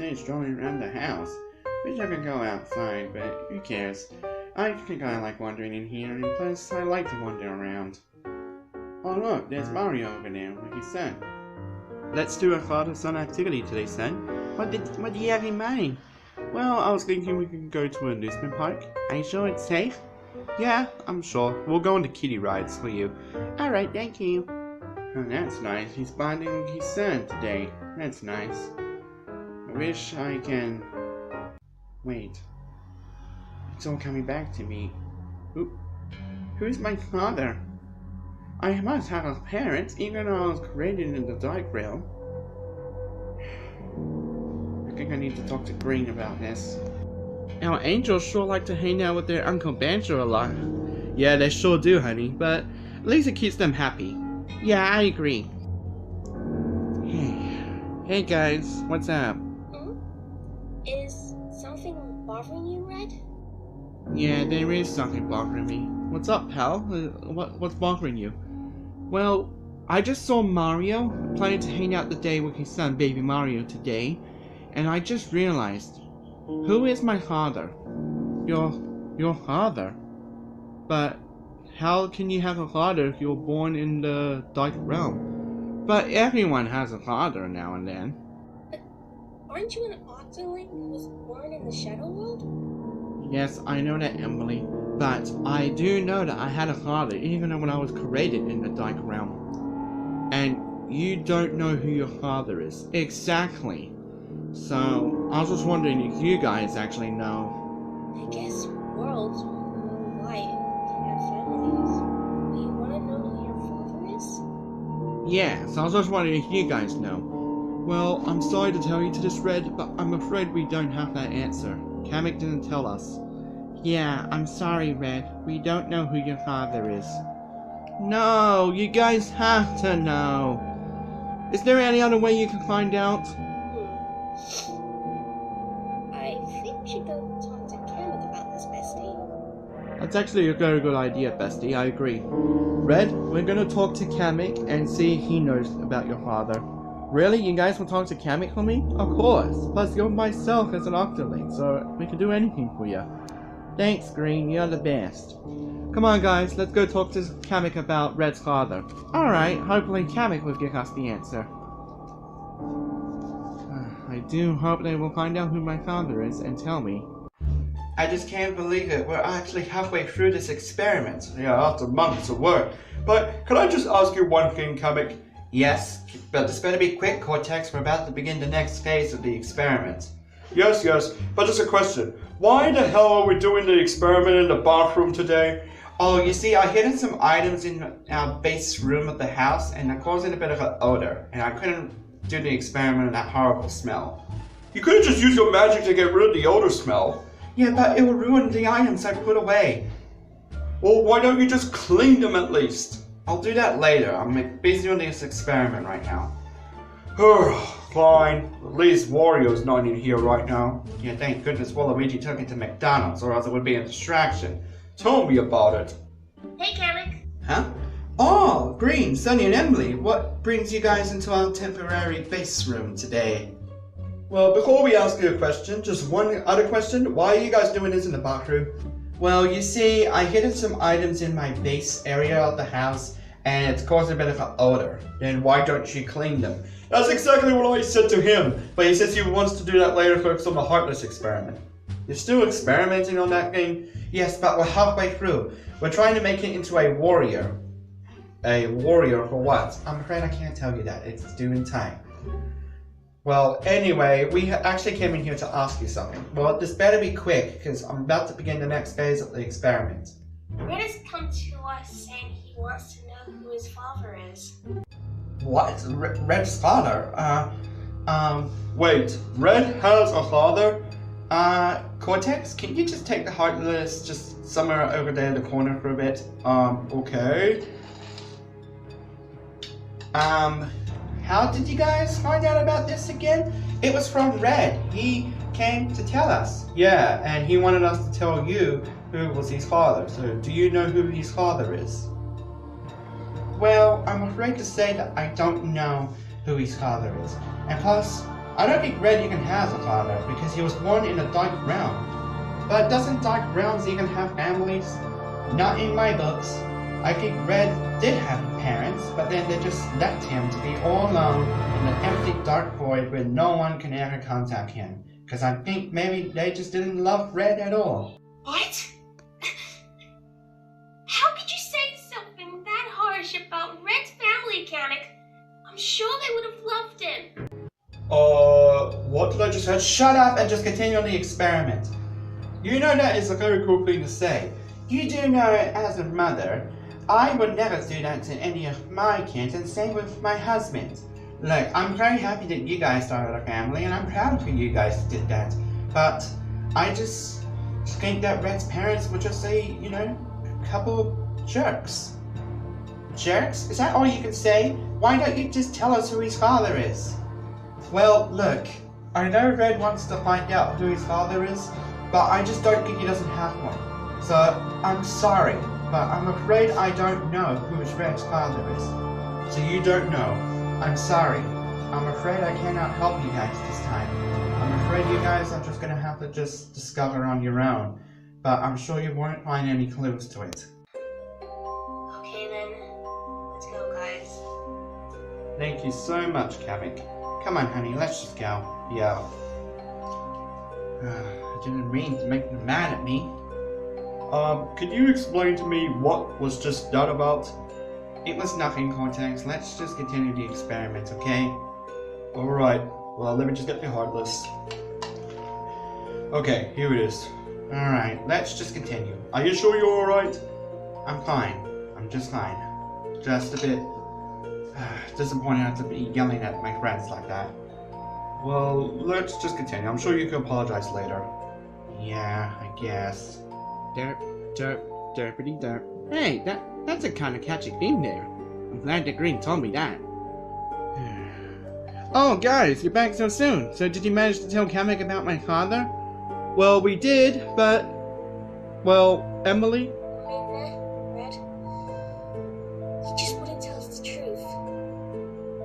say strolling around the house. Wish I could go outside, but who cares? I think I like wandering in here, and plus I like to wander around. Oh look, there's Mario over there with his son. Let's do a father-son activity today, son. What do you have in mind? Well, I was thinking we could go to an amusement park. Are you sure it's safe? Yeah, I'm sure. We'll go on the kiddie rides for you. Alright, thank you. Oh, that's nice. He's bonding with his son today. That's nice. I wish I can... Wait. It's all coming back to me. Who's my father? I must have a parent, even though I was created in the dark realm. I think I need to talk to Green about this. Our angels sure like to hang out with their Uncle Banjo a lot. Yeah, they sure do, honey, but at least it keeps them happy. Yeah, I agree. Hey guys, what's up? Is something bothering you, Red? Yeah, there is something bothering me. What's up, pal? What's bothering you? Well, I just saw Mario planning to hang out the day with his son, Baby Mario, today, and I just realized, who is my father? Your father? But how can you have a father if you were born in the dark realm? But everyone has a father now and then. But aren't you an Octoling who was born in the Shadow World? Yes, I know that, Emily. But I do know that I had a father even when I was created in the dark realm. And you don't know who your father is. Exactly. So, I was just wondering if you guys actually know. I guess worlds will lie can have families. Do you want to know who your father is? Yeah, so I was just wondering if you guys know. Well, I'm sorry to tell you to this, Red, but I'm afraid we don't have that answer. Kamek didn't tell us. Yeah, I'm sorry, Red. We don't know who your father is. No, you guys have to know. Is there any other way you can find out? I think we should go talk to Kamek about this, bestie. That's actually a very good idea, Bestie. I agree. Red, we're gonna talk to Kamek and see if he knows about your father. Really? You guys will talk to Kamek for me? Of course. Plus, you're myself as an Octoling, so we can do anything for you. Thanks, Green. You're the best. Come on, guys. Let's go talk to Kamek about Red's father. Alright. Hopefully Kamek will give us the answer. I do hope they will find out who my father is and tell me. I just can't believe it. We're actually halfway through this experiment. Yeah, after months of work. But can I just ask you one thing, Kamek? Yes, but this better be quick, Cortex. We're about to begin the next phase of the experiment. Yes, but just a question. Why the hell are we doing the experiment in the bathroom today? Oh, you see, I hidden some items in our base room of the house, and they're causing a bit of an odor, and I couldn't do the experiment in that horrible smell. You couldn't just use your magic to get rid of the odor smell. Yeah, but it will ruin the items I put away. Well, why don't you just clean them at least? I'll do that later. I'm busy on this experiment right now. Fine. At least Wario's not in here right now. Yeah, thank goodness Waluigi took it to McDonald's, or else it would be a distraction. Tell me about it. Hey, Kamek. Huh? Oh, Green, Sunny, and Emily. What brings you guys into our temporary base room today? Well, before we ask you a question, just one other question. Why are you guys doing this in the bathroom? Well, you see, I hidden some items in my base area of the house, and it's causing a bit of an odor. Then why don't you clean them? That's exactly what I said to him, but he says he wants to do that later for the Heartless experiment. You're still experimenting on that game? Yes, but we're halfway through. We're trying to make it into a warrior. A warrior for what? I'm afraid I can't tell you that. It's due in time. Well, anyway, we actually came in here to ask you something. Well, this better be quick, because I'm about to begin the next phase of the experiment. Red has come to us saying he wants to know who his father is. What? Red's father? Wait, Red has a father? Cortex, can you just take the Heartless just somewhere over there in the corner for a bit? Okay. How did you guys find out about this again? It was from Red. He came to tell us. Yeah, and he wanted us to tell you who was his father. So, do you know who his father is? Well, I'm afraid to say that I don't know who his father is. And plus, I don't think Red even has a father because he was born in a dark realm. But doesn't dark realms even have families? Not in my books. I think Red did have parents, but then they just left him to be all alone in an empty dark void where no one can ever contact him. Because I think maybe they just didn't love Red at all. What? How could you say something that harsh about Red's family, Kamek? I'm sure they would have loved him. What did I just say? Shut up and just continue on the experiment. You know that is a very cool thing to say. You do know, as a mother, I would never do that to any of my kids, and same with my husband. Look, I'm very happy that you guys started a family, and I'm proud of you guys did that. But I just think that Red's parents were just a couple jerks. Jerks? Is that all you can say? Why don't you just tell us who his father is? Well, look, I know Red wants to find out who his father is, but I just don't think he doesn't have one. So, I'm sorry, but I'm afraid I don't know who Red's father is. So you don't know. I'm sorry. I'm afraid I cannot help you guys this time. I'm afraid you guys are just gonna have to just discover on your own. But I'm sure you won't find any clues to it. Okay then, let's go, guys. Thank you so much, Kamek. Come on, honey, let's just go. Yeah. I didn't mean to make them mad at me. Could you explain to me what was just that about? It was nothing, Cortex. Let's just continue the experiment, okay? Alright. Well, let me just get the hard list. Okay, here it is. Alright, let's just continue. Are you sure you're alright? I'm fine. I'm just fine. Just a bit disappointed to be yelling at my friends like that. Well, let's just continue. I'm sure you can apologize later. Yeah, I guess. Derp, derp, derpity derp. Hey, that's a kind of catchy theme there. I'm glad the Green told me that. Oh, guys, you're back so soon. So did you manage to tell Kamek about my father? Well, we did, but... Well, Emily? Red? He just wouldn't tell us the truth.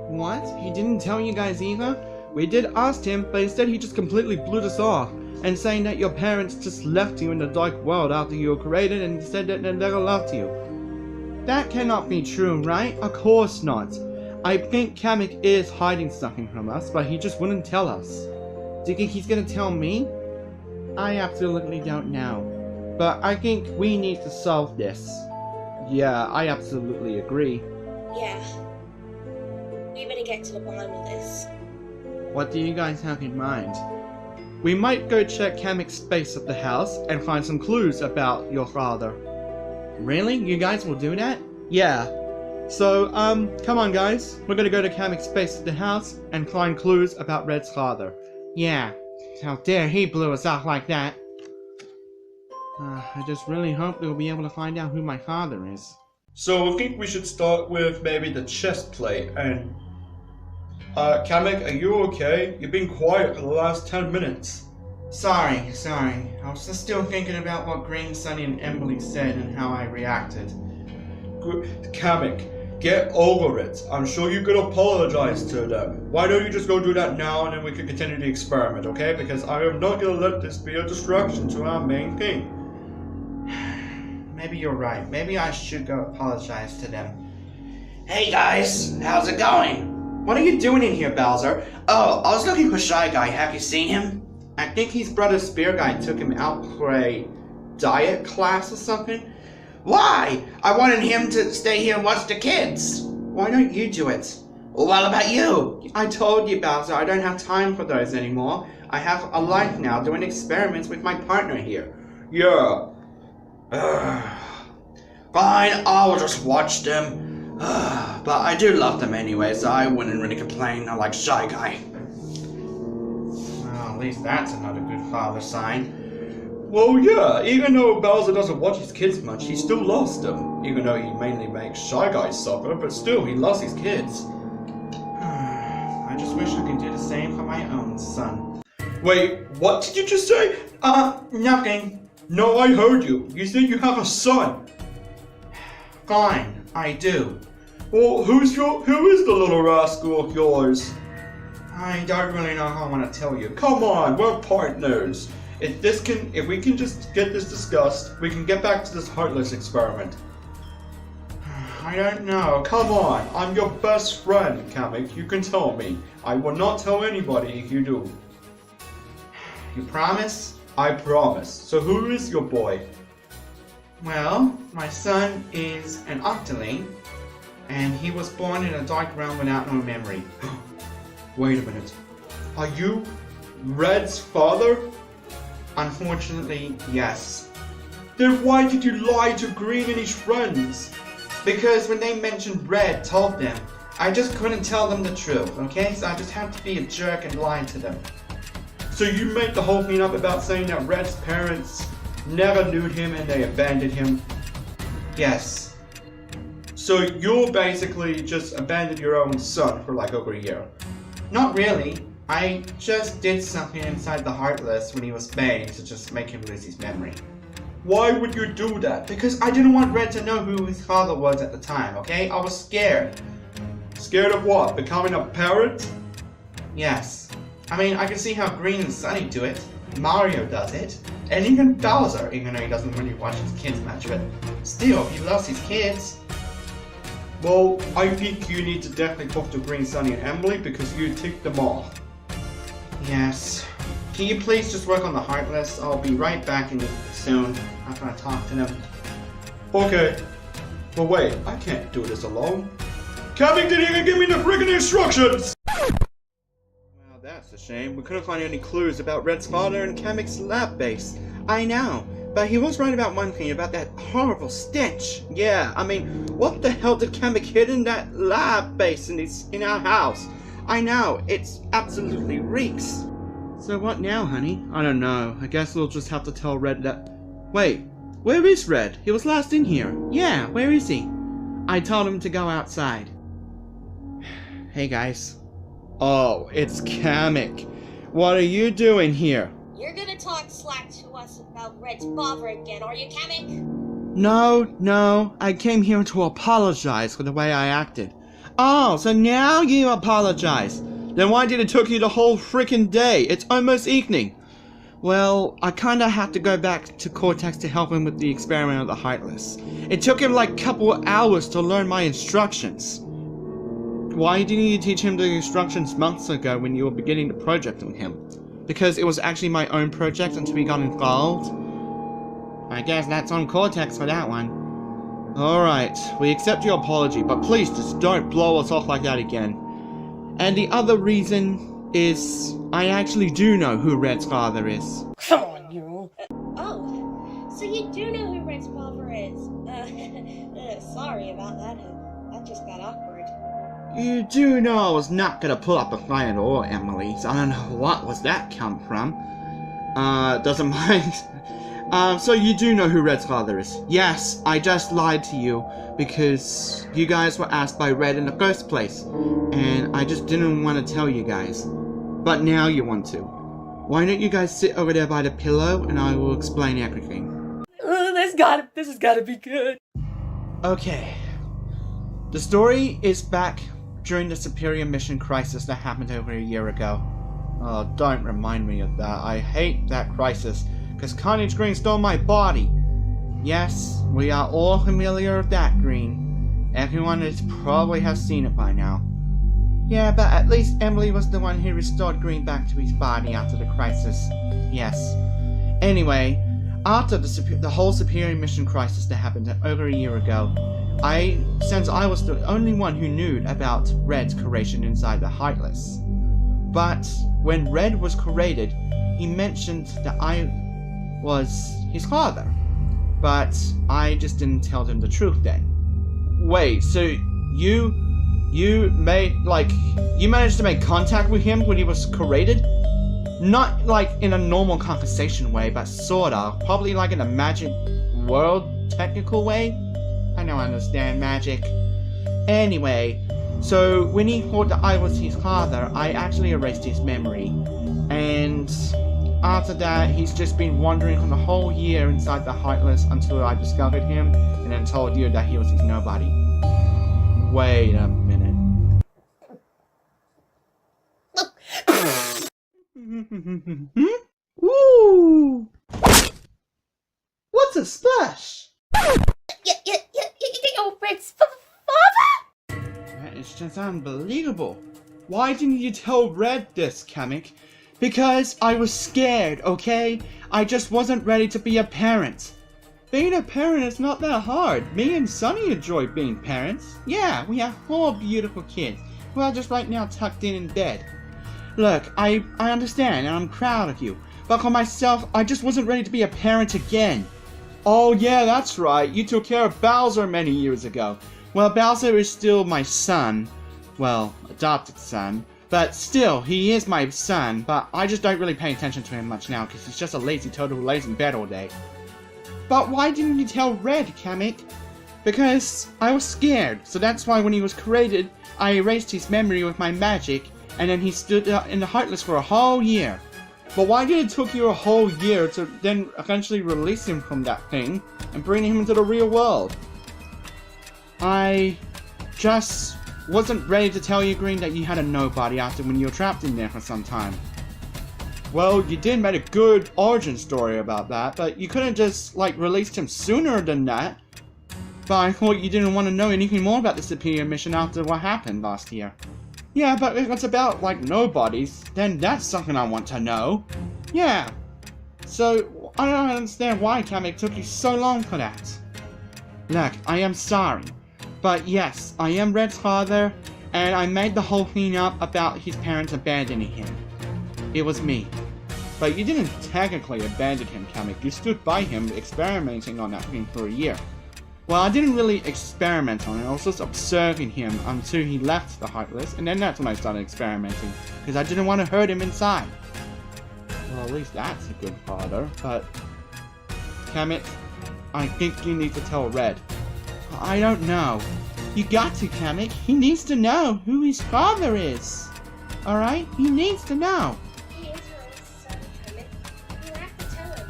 What? He didn't tell you guys either? We did ask him, but instead he just completely blew us off. And saying that your parents just left you in the dark world after you were created and said that they never loved you. That cannot be true, right? Of course not. I think Kamek is hiding something from us, but he just wouldn't tell us. Do you think he's gonna tell me? I absolutely don't know. But I think we need to solve this. Yeah, I absolutely agree. Yeah. We better get to the bottom of this. What do you guys have in mind? We might go check Kamek's space at the house and find some clues about your father. Really? You guys will do that? Yeah. So, come on guys. We're gonna go to Kamek's space at the house and find clues about Red's father. Yeah. How dare he blew us off like that? I just really hope they'll be able to find out who my father is. So I think we should start with maybe the chest plate and... Kamek, are you okay? You've been quiet for the last 10 minutes. Sorry. I was just still thinking about what Green, Sunny, and Emily said and how I reacted. Kamek, get over it. I'm sure you could apologize to them. Why don't you just go do that now and then we can continue the experiment, okay? Because I am not gonna let this be a distraction to our main thing. Maybe you're right. Maybe I should go apologize to them. Hey guys, how's it going? What are you doing in here, Bowser? Oh, I was looking for Shy Guy. Have you seen him? I think his brother Spear Guy took him out for a diet class or something. Why? I wanted him to stay here and watch the kids. Why don't you do it? Well, what about you? I told you, Bowser, I don't have time for those anymore. I have a life now doing experiments with my partner here. Yeah. Fine, I'll just watch them. But I do love them anyway, so I wouldn't really complain. I like Shy Guy. Well, at least that's another good father sign. Well, yeah, even though Bowser doesn't watch his kids much, he still loves them. Even though he mainly makes Shy Guy suffer, but still, he loves his kids. I just wish I could do the same for my own son. Wait, what did you just say? Nothing. No, I heard you. You said you have a son. Fine, I do. Well, who is the little rascal of yours? I don't really know how I want to tell you. Come on, we're partners. If we can just get this discussed, we can get back to this heartless experiment. I don't know. Come on, I'm your best friend, Kamek. You can tell me. I will not tell anybody if you do. You promise? I promise. So who is your boy? Well, my son is an octoling, and he was born in a dark realm without no memory. Wait a minute. Are you Red's father? Unfortunately, yes. Then why did you lie to Green and his friends? Because when they mentioned Red told them, I just couldn't tell them the truth, okay? So I just had to be a jerk and lie to them. So you made the whole thing up about saying that Red's parents never knew him and they abandoned him? Yes. So you basically just abandoned your own son for like over a year? Not really. I just did something inside the Heartless when he was banned to just make him lose his memory. Why would you do that? Because I didn't want Red to know who his father was at the time, okay? I was scared. Scared of what? Becoming a parent? Yes. I mean, I can see how Green and Sunny do it. Mario does it. And even Bowser, even though he doesn't really watch his kids much, but still, he loves his kids. Well, I think you need to definitely talk to Green, Sunny, and Emily because you ticked them off. Yes. Can you please just work on the Heartless? I'll be right back in soon after I talk to them. Okay. But wait, I can't do this alone. Kamek didn't even give me the friggin' instructions! Well, that's a shame. We couldn't find any clues about Red's father and Kamek's lab base. I know, but he was right about one thing, about that horrible stench. Yeah, I mean, what the hell did Kamek hid in that lab base in our house? I know, it's absolutely reeks. So what now, honey? I don't know. I guess we'll just have to tell Red that... Wait, where is Red? He was last in here. Yeah, where is he? I told him to go outside. Hey guys. Oh, it's Kamek. What are you doing here? You're gonna talk slack to us about Red's father again, are you, Kamek? No, I came here to apologize for the way I acted. Oh, so now you apologize. Then why did it took you the whole freaking day? It's almost evening. Well, I kinda had to go back to Cortex to help him with the experiment of the Heartless. It took him like a couple of hours to learn my instructions. Why didn't you teach him the instructions months ago when you were beginning the project on him? Because it was actually my own project until we got involved? I guess that's on Cortex for that one. Alright, we accept your apology, but please just don't blow us off like that again. And the other reason is, I actually do know who Red's father is. Come on, you. Oh, so you do know who Red's father is. Sorry about that. That just got awkward. You do know I was not gonna pull up a fight at all, Emily, so I don't know what was that come from. Doesn't mind. So you do know who Red's father is? Yes, I just lied to you because you guys were asked by Red in the first place, and I just didn't want to tell you guys. But now you want to. Why don't you guys sit over there by the pillow and I will explain everything. This has gotta be good. Okay. The story is back during the Superior Mission crisis that happened over a year ago. Oh, don't remind me of that. I hate that crisis, because Carnage Green stole my body. Yes, we are all familiar with that, Green. Everyone probably has seen it by now. Yeah, but at least Emily was the one who restored Green back to his body after the crisis. Yes. Anyway, after the whole Superior Mission crisis that happened over a year ago, since I was the only one who knew about Red's creation inside the Heartless. But when Red was created, he mentioned that I was his father. But I just didn't tell him the truth then. Wait, so you managed to make contact with him when he was created? Not like in a normal conversation way, but sorta. Probably like in a magic world technical way? I don't understand magic. Anyway, so when he thought that I was his father, I actually erased his memory. And after that, he's just been wandering for the whole year inside the Heartless until I discovered him and then told you that he was his nobody. Wait a minute. Woo! What's a splash? Your Red's father? That is just unbelievable. Why didn't you tell Red this, Kamek? Because I was scared, okay? I just wasn't ready to be a parent. Being a parent is not that hard. Me and Sunny enjoy being parents. Yeah, we have 4 beautiful kids who are just right now tucked in bed. Look, I understand and I'm proud of you. But for myself, I just wasn't ready to be a parent again. Oh yeah, that's right. You took care of Bowser many years ago. Well, Bowser is still my son. Well, adopted son. But still, he is my son. But I just don't really pay attention to him much now because he's just a lazy turtle who lays in bed all day. But why didn't you tell Red, Kamek? Because I was scared. So that's why when he was created, I erased his memory with my magic. And then he stood in the Heartless for a whole year. But why did it took you a whole year to then eventually release him from that thing and bring him into the real world? I just wasn't ready to tell you, Green, that you had a nobody after when you were trapped in there for some time. Well, you did make a good origin story about that, but you couldn't just, like, released him sooner than that. But I thought you didn't want to know anything more about the Superior mission after what happened last year. Yeah, but if it's about, like, nobodies, then that's something I want to know. Yeah. So, I don't understand why Kamek took you so long for that. Look, I am sorry. But yes, I am Red's father, and I made the whole thing up about his parents abandoning him. It was me. But you didn't technically abandon him, Kamek. You stood by him experimenting on that thing for a year. Well, I didn't really experiment on it, I was just observing him until he left the Heartless, and then that's when I started experimenting, because I didn't want to hurt him inside. Well, at least that's a good father, but... Kamek, I think you need to tell Red. I don't know. You got to, Kamek. He needs to know who his father is. Alright? He needs to know. He is your own son, Kamek. You have to tell him.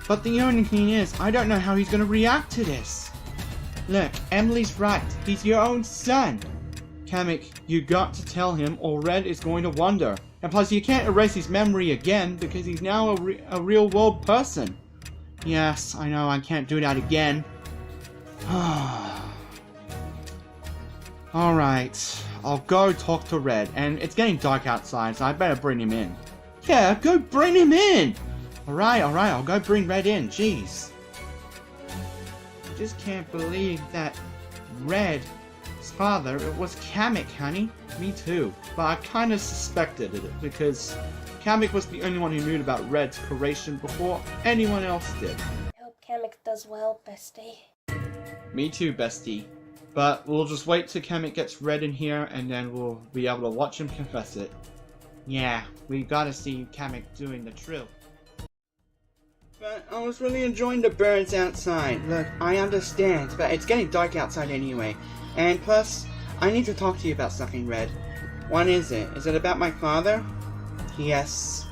But the only thing is, I don't know how he's gonna react to this. Look, Emily's right. He's your own son. Kamek, you got to tell him or Red is going to wonder. And plus, you can't erase his memory again because he's now a real world person. Yes, I know I can't do that again. Alright, I'll go talk to Red. And it's getting dark outside, so I better bring him in. Yeah, go bring him in! Alright, I'll go bring Red in. Jeez. I just can't believe that Red's father, it was Kamek, honey. Me too. But I kind of suspected it because Kamek was the only one who knew about Red's creation before anyone else did. Hope Kamek does well, bestie. Me too, bestie. But we'll just wait till Kamek gets Red in here and then we'll be able to watch him confess it. Yeah, we gotta see Kamek doing the trill. But I was really enjoying the birds outside. Look, I understand, but it's getting dark outside anyway. And plus, I need to talk to you about something, Red. What is it? Is it about my father? Yes.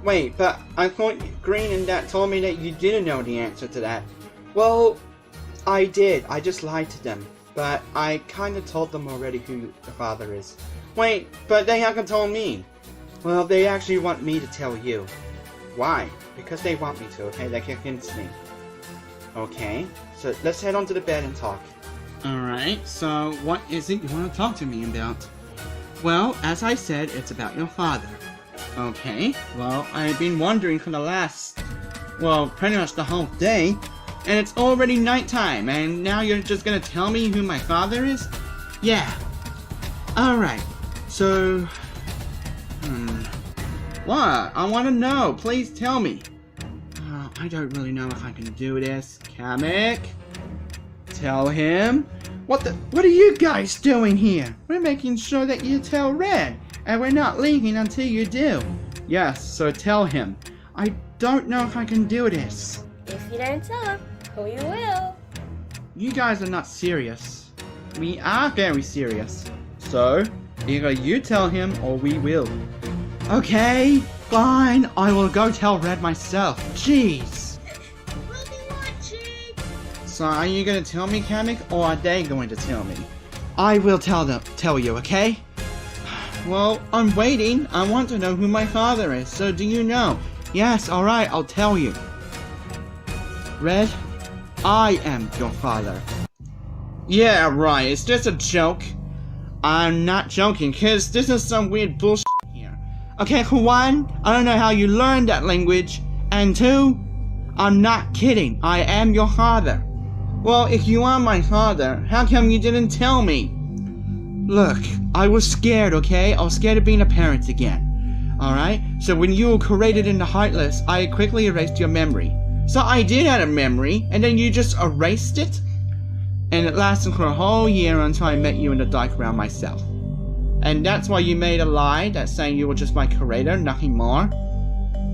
Wait, but I thought Green and Dad told me that you didn't know the answer to that. Well, I did. I just lied to them. But I kinda told them already who the father is. Wait, but they haven't told me. Well, they actually want me to tell you. Why? Because they want me to, okay? They convinced me. Okay, so let's head on to the bed and talk. Alright, so what is it you want to talk to me about? Well, as I said, it's about your father. Okay, well, I've been wondering for the last, well, pretty much the whole day, and it's already nighttime, and now you're just gonna tell me who my father is? Yeah. Alright, so... What? I want to know. Please tell me. I don't really know if I can do this. Kamek? Tell him? What are you guys doing here? We're making sure that you tell Red, and we're not leaving until you do. Yes, so tell him. I don't know if I can do this. If you don't tell him, who you will. You guys are not serious. We are very serious. So, either you tell him or we will. Okay, fine. I will go tell Red myself. Jeez. We'll be watching. So are you gonna tell me, Kamek, or are they going to tell me? I will tell you, okay? Well, I'm waiting. I want to know who my father is, so do you know? Yes, alright, I'll tell you. Red, I am your father. Yeah, right, it's just a joke. I'm not joking, cause this is some weird bullshit here. Okay, for one, I don't know how you learned that language, and two, I'm not kidding, I am your father. Well, if you are my father, how come you didn't tell me? Look, I was scared, okay? I was scared of being a parent again. Alright? So when you were created into Heartless, I quickly erased your memory. So I did have a memory, and then you just erased it? And it lasted for a whole year until I met you in the dark realm myself. And that's why you made a lie that's saying you were just my creator, nothing more?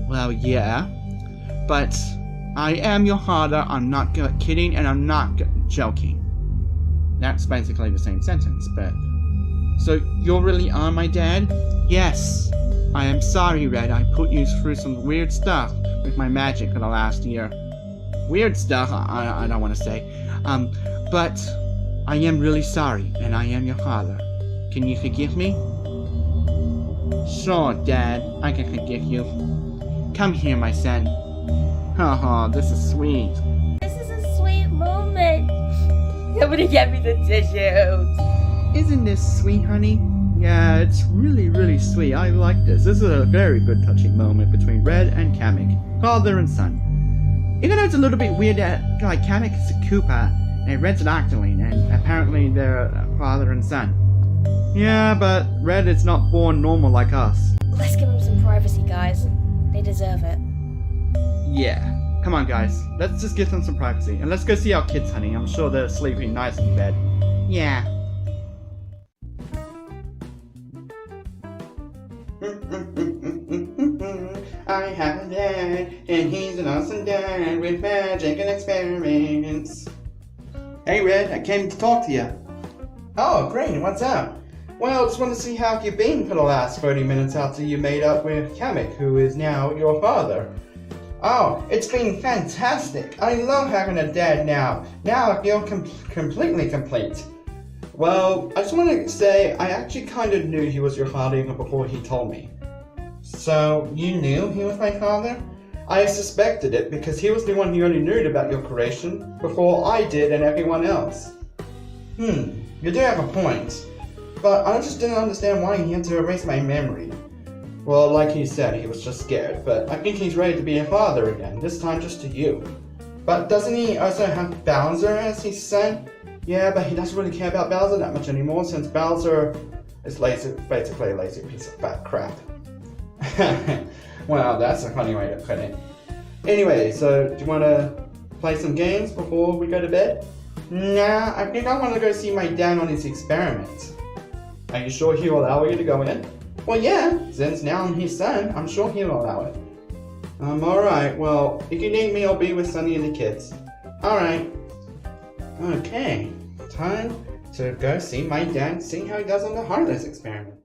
Well, yeah. But I am your father, I'm not kidding, and I'm not joking. That's basically the same sentence, but... So, you really are my dad? Yes. I am sorry, Red, I put you through some weird stuff with my magic for the last year. Weird stuff, I don't want to say. But I am really sorry, and I am your father. Can you forgive me? Sure, Dad, I can forgive you. Come here, my son. Haha, this is sweet. This is a sweet moment. Somebody get me the tissues. Isn't this sweet, honey? Yeah, it's really, really sweet. I like this. This is a very good touching moment between Red and Kamek, father and son. Even though it's a little bit weird that, like, Kamek is a Koopa, and Red's an Octoling, and apparently they're father and son. Yeah, but Red is not born normal like us. Let's give them some privacy, guys. They deserve it. Yeah. Come on, guys. Let's just give them some privacy. And let's go see our kids, honey. I'm sure they're sleeping nice in bed. Yeah. I have a dad, and he's an awesome dad with magic and experiments. Hey Red, I came to talk to you. Oh, great, what's up? Well, just want to see how you've been for the last 30 minutes after you made up with Kamek, who is now your father. Oh, it's been fantastic. I love having a dad now. Now I feel completely complete. Well, I just want to say I actually kind of knew he was your father even before he told me. So, you knew he was my father? I suspected it because he was the one who only knew about your creation before I did and everyone else. You do have a point. But I just didn't understand why he had to erase my memory. Well, like he said, he was just scared, but I think he's ready to be a father again, this time just to you. But doesn't he also have Bowser as his son? Yeah, but he doesn't really care about Bowser that much anymore since Bowser is basically a lazy piece of fat crap. Well, that's a funny way to put it. Anyway, so do you want to play some games before we go to bed? Nah, I think I want to go see my dad on his experiment. Are you sure he'll allow you to go in? Well, yeah, since now I'm his son, I'm sure he'll allow it. Alright, well, if you need me, I'll be with Sunny and the kids. Alright. Okay, time to go see my dad, see how he does on the Heartless experiment.